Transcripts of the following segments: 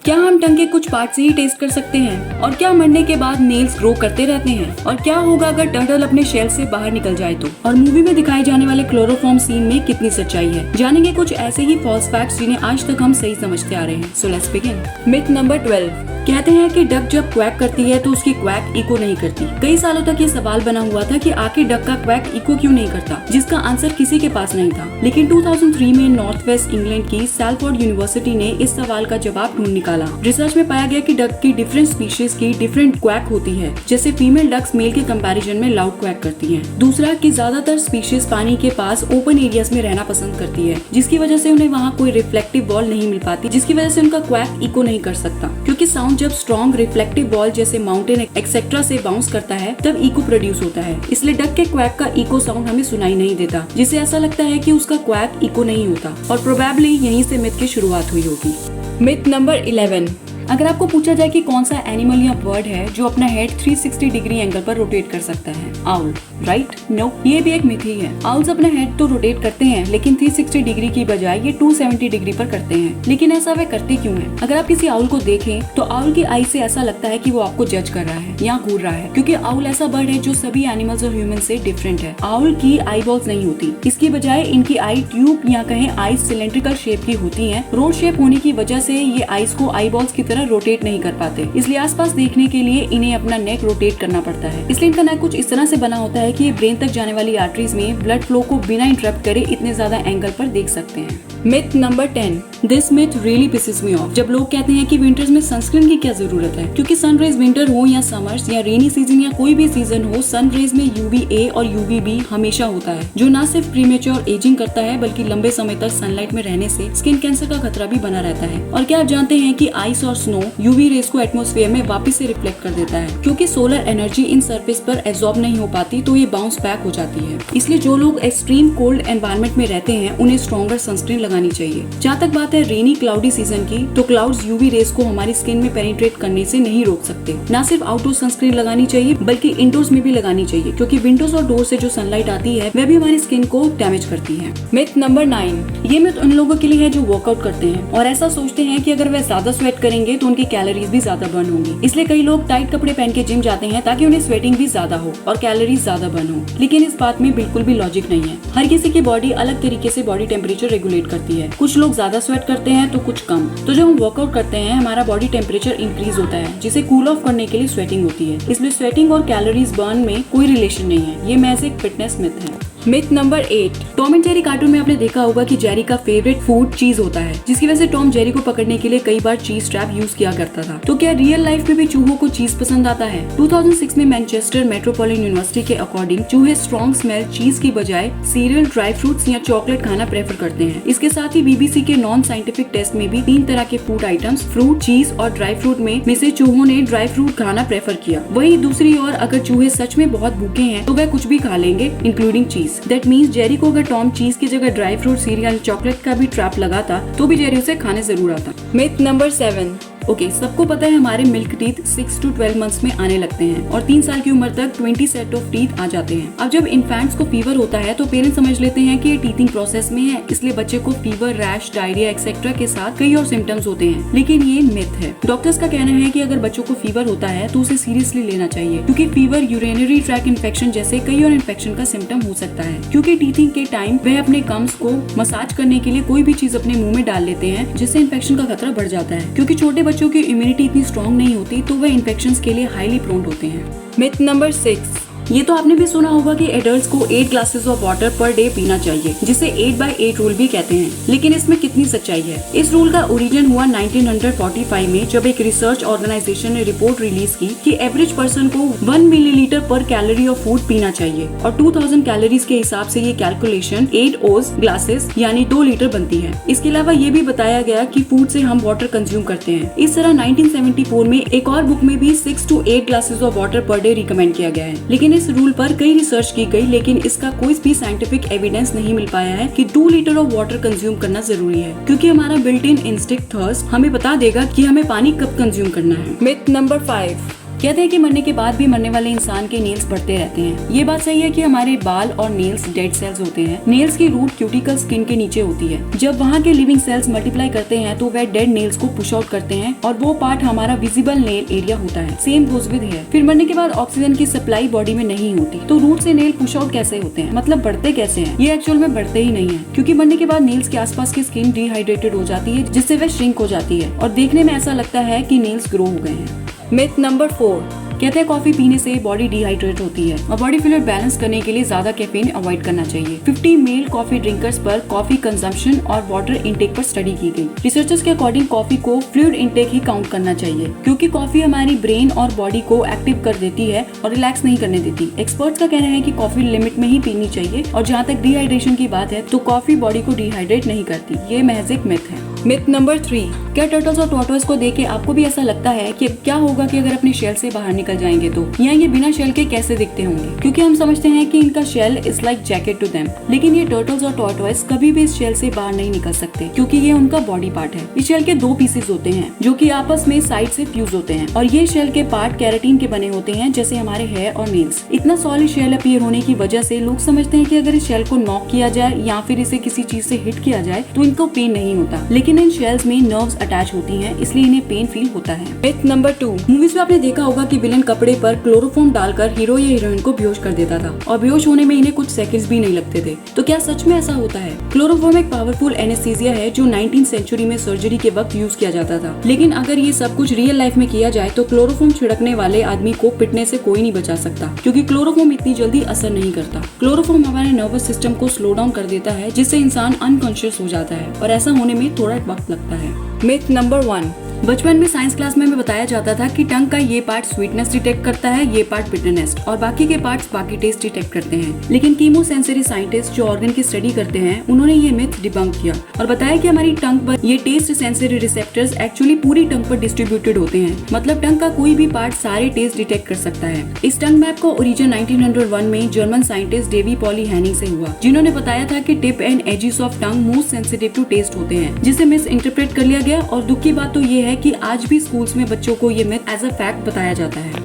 क्या हम टंग के कुछ पार्ट से ही टेस्ट कर सकते हैं? और क्या मरने के बाद नेल्स ग्रो करते रहते हैं? और क्या होगा अगर टर्टल अपने शेल से बाहर निकल जाए तो? और मूवी में दिखाए जाने वाले क्लोरोफॉर्म सीन में कितनी सच्चाई है? जानेंगे कुछ ऐसे ही फॉल्स फैक्ट्स जिन्हें आज तक हम सही समझते आ रहे हैं। So let's begin. Myth number 12। कहते हैं कि डक जब क्वैक करती है तो उसकी क्वैक इको नहीं करती। कई सालों तक ये सवाल बना हुआ था कि आखिर डक का क्वैक इको क्यों नहीं करता, जिसका आंसर किसी के पास नहीं था। लेकिन 2003 में नॉर्थ वेस्ट इंग्लैंड की सैलफोर्ड यूनिवर्सिटी ने इस सवाल का जवाब ढूंढ निकाला। रिसर्च में पाया गया कि डक की डिफरेंट स्पीशीज की डिफरेंट क्वैक होती है। जैसे फीमेल डक्स मेल के कंपैरिजन में लाउड क्वैक करती हैं। दूसरा कि ज्यादातर स्पीशीज पानी के पास ओपन एरियाज में रहना पसंद करती है, जिसकी वजह से उन्हें वहाँ कोई रिफ्लेक्टिव वॉल नहीं मिल पाती, जिसकी वजह से उनका क्वैक इको नहीं कर सकता। क्योंकि साउंड जब स्ट्रॉन्ग रिफ्लेक्टिव वॉल जैसे माउंटेन एक्सेट्रा से बाउंस करता है तब इको प्रोड्यूस होता है। इसलिए डक के क्वैक का इको साउंड हमें सुनाई नहीं देता, जिससे ऐसा लगता है कि उसका क्वैक इको नहीं होता। और प्रोबेबली यहीं से मिथ की शुरुआत हुई होगी। Myth number 11। अगर आपको पूछा जाए कि कौन सा एनिमल या बर्ड है जो अपना हेड 360 डिग्री एंगल पर रोटेट कर सकता है? Owl, right? नो, ये भी एक मिथ ही है। आउल्स अपना हेड तो रोटेट करते हैं, लेकिन 360 डिग्री की बजाय ये 270 डिग्री पर करते हैं। लेकिन ऐसा वे करते क्यों हैं? अगर आप किसी आउल को देखें तो आउल की आई से ऐसा लगता है कि वो आपको जज कर रहा है या घूर रहा है, क्योंकि आउल ऐसा बर्ड है जो सभी एनिमल्स और ह्यूमन से डिफरेंट है। आउल की आई बॉल्स नहीं होती, इसकी बजाय इनकी आई ट्यूब या कहें आईज सिलेंड्रिकल शेप की होती है। रोड शेप होने की वजह से ये आईज को आई बॉल्स की तरह रोटेट नहीं कर पाते, इसलिए आसपास देखने के लिए इन्हें अपना नेक रोटेट करना पड़ता है। इसलिए इनका नेक कुछ इस तरह से बना होता है कि ये ब्रेन तक जाने वाली आर्टरीज में ब्लड फ्लो को बिना इंटरप्ट करे इतने ज्यादा एंगल पर देख सकते हैं। Myth number 10। This myth really pisses me off. जब लोग कहते हैं कि विंटर्स में सनस्क्रीन की क्या जरूरत है, क्योंकि सनरेज विंटर हो या समर्स या रेनी सीजन या कोई भी सीजन हो, सनरेज में UVA और UVB हमेशा होता है, जो न सिर्फ प्रीमेच्योर एजिंग करता है बल्कि लंबे समय तक सनलाइट में रहने से स्किन कैंसर का खतरा भी बना रहता है। और क्या आप जानते हैं कि आइस और स्नो UV रेज को एटमॉस्फेयर में वापस से रिफ्लेक्ट कर देता है, क्योंकि सोलर एनर्जी इन सरफेस पर एब्जॉर्ब नहीं हो पाती तो ये बाउंस बैक हो जाती है। इसलिए जो लोग एक्सट्रीम कोल्ड एनवायरनमेंट में रहते हैं उन्हें स्ट्रॉन्गर सनस्क्रीन लगानी चाहिए। जहाँ तक बात है रेनी क्लाउडी सीजन की, तो क्लाउड्स UV रेज को हमारी स्किन में पेनिट्रेट करने से नहीं रोक सकते। न सिर्फ आउटडोर सनस्क्रीन लगानी चाहिए बल्कि इंडोर्स में भी लगानी चाहिए, क्योंकि विंडोज और डोर से जो सनलाइट आती है वह भी हमारी स्किन को डैमेज करती है। Myth number 9। ये मिथ उन लोगों के लिए है जो वर्कआउट करते हैं और ऐसा सोचते हैं कि अगर वह ज्यादा स्वेट करेंगे तो उनकी कैलोरीज भी ज्यादा बर्न होंगी। इसलिए कई लोग टाइट कपड़े पहन के जिम जाते हैं ताकि उन्हें स्वेटिंग भी ज्यादा हो और कैलोरीज ज्यादा बर्न हो। लेकिन इस बात में बिल्कुल भी लॉजिक नहीं है। हर किसी की बॉडी अलग तरीके से बॉडी टेम्परेचर रेगुलेट करती है। कुछ लोग ज्यादा स्वेट करते हैं तो कुछ कम। तो जब हम वर्कआउट करते हैं हमारा बॉडी टेम्परेचर इंक्रीज होता है, जिसे कूल ऑफ करने के लिए स्वेटिंग होती है। इसलिए स्वेटिंग और कैलोरीज बर्न में कोई रिलेशन नहीं है। ये महज एक फिटनेस मिथ है। Myth number 8। Tom and Jerry cartoon में आपने देखा होगा कि जेरी का फेवरेट फूड चीज होता है, जिसकी वजह से टॉम जेरी को पकड़ने के लिए कई बार चीज ट्रैप यूज किया करता था। तो क्या रियल लाइफ में भी चूहों को चीज पसंद आता है? 2006 में मैनचेस्टर मेट्रोपॉलिटन यूनिवर्सिटी के अकॉर्डिंग चूहे स्ट्रॉन्ग स्मेल चीज की बजाय सीरियल, ड्राई फ्रूट्स या चॉकलेट खाना प्रेफर करते हैं। इसके साथ ही BBC के नॉन साइंटिफिक टेस्ट में भी 3 तरह के फूड आइटम्स फ्रूट, चीज और ड्राई फ्रूट में से चूहों ने ड्राई फ्रूट खाना प्रेफर किया। वही दूसरी ओर अगर चूहे सच में बहुत भूखे हैं तो वह कुछ भी खा लेंगे इंक्लूडिंग चीज। दैट मीन्स जेरी को अगर टॉम चीज की जगह ड्राई फ्रूट, सीरियल, चॉकलेट का भी ट्रैप लगाता तो भी जेरी उसे खाने जरूर आता। Myth number 7। ओके, सबको पता है हमारे मिल्क टीथ 6 to 12 मंथ्स में आने लगते हैं और 3 साल की उम्र तक 20 सेट ऑफ टीथ आ जाते हैं। अब जब इन्फेंट्स को फीवर होता है तो पेरेंट्स समझ लेते हैं कि ये टीथिंग प्रोसेस में है, इसलिए बच्चे को फीवर, रैश, डायरिया एक्सेट्रा के साथ कई और सिम्टम्स होते हैं। लेकिन ये मिथ है। डॉक्टर्स का कहना है कि अगर बच्चों को फीवर होता है तो उसे सीरियसली लेना चाहिए, क्योंकि फीवर यूरिनरी ट्रैक इन्फेक्शन जैसे कई और इन्फेक्शन का सिम्टम हो सकता है। क्योंकि टीथिंग के टाइम वह अपने गम्स को मसाज करने के लिए कोई भी चीज अपने मुंह में डाल लेते हैं, जिससे इन्फेक्शन का खतरा बढ़ जाता है। क्योंकि छोटे बच्चों की इम्यूनिटी इतनी स्ट्रॉन्ग नहीं होती तो वह इन्फेक्शंस के लिए हाईली प्रोन होते हैं। Myth number 6। ये तो आपने भी सुना होगा कि एडल्ट्स को 8 glasses of water per day पीना चाहिए, जिसे 8/8 रूल भी कहते हैं। लेकिन इसमें कितनी सच्चाई है? इस रूल का ओरिजिन हुआ 1945 में, जब एक रिसर्च ऑर्गेनाइजेशन ने रिपोर्ट रिलीज की कि एवरेज पर्सन को 1 मिलीलीटर पर कैलोरी ऑफ फूड पीना चाहिए और 2000 कैलोरीज के हिसाब से ये कैलकुलेशन 8 ओज ग्लासेस यानी 2 लीटर बनती है। इसके अलावा ये भी बताया गया कि फूड से हम वाटर कंज्यूम करते हैं। इस तरह 1974 में एक और बुक में भी 6 to 8 glasses of water per day recommend किया गया है। लेकिन इस रूल पर कई रिसर्च की गई, लेकिन इसका कोई भी साइंटिफिक एविडेंस नहीं मिल पाया है कि 2 लीटर ऑफ वाटर कंज्यूम करना जरूरी है, क्योंकि हमारा बिल्ट इन इंस्टिंक्ट थर्स्ट हमें बता देगा कि हमें पानी कब कंज्यूम करना है। Myth number 5। कहते हैं कि मरने के बाद भी मरने वाले इंसान के नेल्स बढ़ते रहते हैं। ये बात सही है कि हमारे बाल और नेल्स डेड सेल्स होते हैं। नेल्स की रूट क्यूटिकल स्किन के नीचे होती है। जब वहाँ के लिविंग सेल्स मल्टीप्लाई करते हैं तो वह डेड नेल्स को पुश आउट करते हैं और वो पार्ट हमारा विजिबल नेल एरिया होता है। Same goes with hair. फिर मरने के बाद ऑक्सीजन की सप्लाई बॉडी में नहीं होती, तो रूट से नेल पुश आउट कैसे होते हैं, मतलब बढ़ते कैसे हैं? ये एक्चुअल में बढ़ते ही नहीं है, क्योंकि मरने के बाद नेल्स के आसपास की स्किन डिहाइड्रेटेड हो जाती है, जिससे वह श्रिंक हो जाती है और देखने में ऐसा लगता है कि नेल्स ग्रो हो गए हैं। मिथ नंबर 4, कहते हैं कॉफी पीने से बॉडी डिहाइड्रेट होती है और बॉडी फ्लूइड बैलेंस करने के लिए ज्यादा कैफीन अवॉइड करना चाहिए। 50 मेल कॉफी ड्रिंकर्स पर कॉफी कंजम्पशन और वाटर इंटेक पर स्टडी की गई। रिसर्चर्स के अकॉर्डिंग कॉफी को फ्लूइड इंटेक ही काउंट करना चाहिए, क्योंकि कॉफी हमारी ब्रेन और बॉडी को एक्टिव कर देती है और रिलैक्स नहीं करने देती। एक्सपर्ट्स का कहना है कि कॉफी लिमिट में ही पीनी चाहिए और जहाँ तक डिहाइड्रेशन की बात है तो कॉफी बॉडी को डिहाइड्रेट नहीं करती। ये महज एक मिथ है। मिथ नंबर 3, क्या टर्टल्स और टॉर्टोइस को देख के आपको भी ऐसा लगता है कि क्या होगा कि अगर अपने शेल से बाहर निकल जाएंगे तो, या ये बिना शेल के कैसे दिखते होंगे? क्योंकि हम समझते हैं कि इनका shell is like jacket to them, लेकिन ये टर्टल्स और टॉर्टोइस कभी भी इस शेल से बाहर नहीं निकल सकते, क्योंकि ये उनका बॉडी पार्ट है। इस शेल के 2 पीसेस होते हैं जो कि आपस में साइड से फ्यूज होते हैं और ये शेल के पार्ट केराटिन के बने होते हैं, जैसे हमारे हेयर और नेल्स। इतना सॉलिड शेल अपीयर होने की वजह से लोग समझते हैं कि अगर इस शेल को नॉक किया जाए या फिर इसे किसी चीज से हिट किया जाए तो इनको पेन नहीं होता, लेकिन इन शेल्स में नर्व्स अटैच होती हैं, इसलिए इन्हें पेन फील होता है। मिथ नंबर 2, मूवीज में आपने देखा होगा कि विलन कपड़े पर क्लोरोफॉर्म डालकर हीरो या हीरोइन को बेहोश कर देता था और बेहोश होने में इन्हें कुछ सेकंड्स भी नहीं लगते थे। तो क्या सच में ऐसा होता है? क्लोरोफॉर्म एक पावरफुल एनेस्थीसिया है जो 19th सेंचुरी में सर्जरी के वक्त यूज किया जाता था, लेकिन अगर ये सब कुछ रियल लाइफ में किया जाए तो क्लोरोफॉर्म छिड़कने वाले आदमी को पिटने से कोई नहीं बचा सकता, क्योंकि क्लोरोफॉर्म इतनी जल्दी असर नहीं करता। क्लोरोफॉर्म हमारे नर्वस सिस्टम को स्लो डाउन कर देता है, जिससे इंसान अनकॉन्शियस हो जाता है और ऐसा होने में थोड़ा वक्त लगता है। मिथ नंबर 1, बचपन में साइंस क्लास में हमें बताया जाता था कि टंग का ये पार्ट स्वीटनेस डिटेक्ट करता है, ये पार्ट बिटरनेस, और बाकी के पार्ट्स बाकी टेस्ट डिटेक्ट करते हैं। लेकिन कीमो सेंसरी साइंटिस्ट जो ऑर्गन की स्टडी करते हैं, उन्होंने ये मिथ डिबंक किया और बताया कि हमारी टंग पर ये टेस्ट सेंसरी रिसेप्टर्स एक्चुअली पूरी टंग पर डिस्ट्रीब्यूटेड होते हैं, मतलब टंग का कोई भी पार्ट सारे टेस्ट डिटेक्ट कर सकता है। इस टंग मैप का ओरिजिन 1901 में German scientist Davy Pauli Hanig से हुआ, जिन्होंने बताया था कि tip and edges of tongue most sensitive to taste होते हैं, जिसे मिस इंटरप्रेट कर लिया गया। और दुख की बात तो ये है कि आज भी स्कूल्स में बच्चों को ये मिथ एज अ फैक्ट बताया जाता है।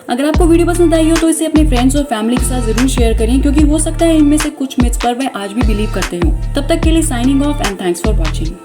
अगर आपको वीडियो पसंद आई हो तो इसे अपने फ्रेंड्स और फैमिली के साथ जरूर शेयर करें, क्योंकि हो सकता है इनमें से कुछ मिथ्स पर वह आज भी बिलीव करते हो। तब तक के लिए signing off and thanks for watching.